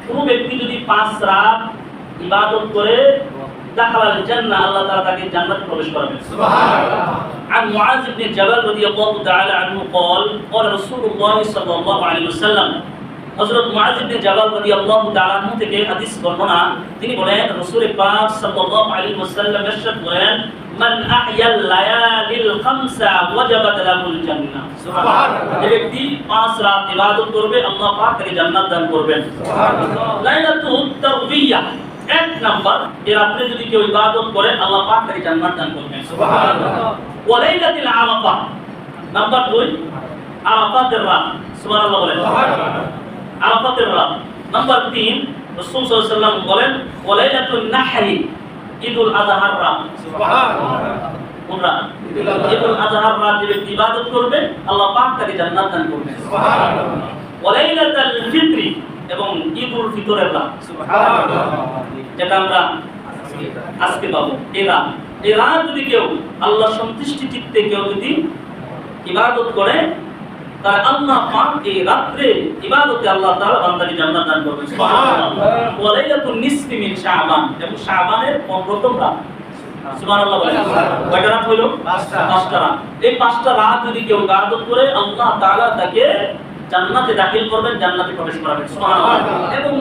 কোন ব্যক্তি যদি 5 রাত ইবাদত করে দাখালাল জান্নাহ, আল্লাহ তাআলা তাকে জান্নাতে প্রবেশ করাবেন। সুবহানাল্লাহ। عن معاذ بن جبل رضي الله تعالى عنه قال قال رسول الله صلى الله عليه وسلم হযরত মুআয ইবনে জাবাল রাদিয়াল্লাহু তাআলা আনহু থেকে হাদিস বর্ণনা, তিনি বলেন রাসূল পাক সাল্লাল্লাহু আলাইহি ওয়াসাল্লাম ইরশাদ করেন, মান আহয়াল লায়ালিল খামসা ওয়াজাবাত লাহুল জান্নাহ। সুবহানাল্লাহ। যে ব্যক্তি 5 রাত ইবাদত করবে আল্লাহ পাক তাকে জান্নাত দান করবেন। সুবহানাল্লাহ। লাইলাতুত তারবিয়াহ, এক নাম্বার, এর রাতে যদি কেউ ইবাদত করে আল্লাহ পাক তাকে জান্নাত দান করবেন। সুবহানাল্লাহ। ওয়া লাইলাতুল আরাফা, নাম্বার 2, আরাফাতের রাত। সুবহানাল্লাহ বলেন। সুবহানাল্লাহ। আরাফাতের রাত। নাম্বার 3, রাসূল সাল্লাল্লাহু আলাইহি ওয়াসাল্লাম বলেন ওয়া লাইলাতুন নাহরি, ঈদুল আযহার রাত। সুবহানাল্লাহ। কোন রাত? ঈদুল আযহার রাত যে ব্যক্তি ইবাদত করবে আল্লাহ পাক তাকে জান্নাত দান করবেন। সুবহানাল্লাহ। ওয়া লাইলাতুল ফিতরি, এবং ঈদুল ফিতরের রাত। সুবহানাল্লাহ। যেটা আমরা আজকে পাবো, এই রাত যদি কেউ আল্লাহ সন্তুষ্টি চিত্তে কেউ যদি ইবাদত করে, তাহলে আল্লাহ পাক এই রাতে ইবাদতে আল্লাহ তাআলা বান্দাকে জান্নাত দান করবেন। সুবহানাল্লাহ। ওয়া লাইলাতুন নিসফি মিন শাবান, এবং শাবানের 15তম রাত। সুবহানাল্লাহ বলেন। কয়টা রাত হলো? 5টা রাত। এই 5টা রাত যদি কেউ ইবাদত করে আল্লাহ তাআলা তাকে জান্নাতে দাখিল করবেন, জান্নাতে প্রবেশ করাবেন। সুবহানাল্লাহ। এবং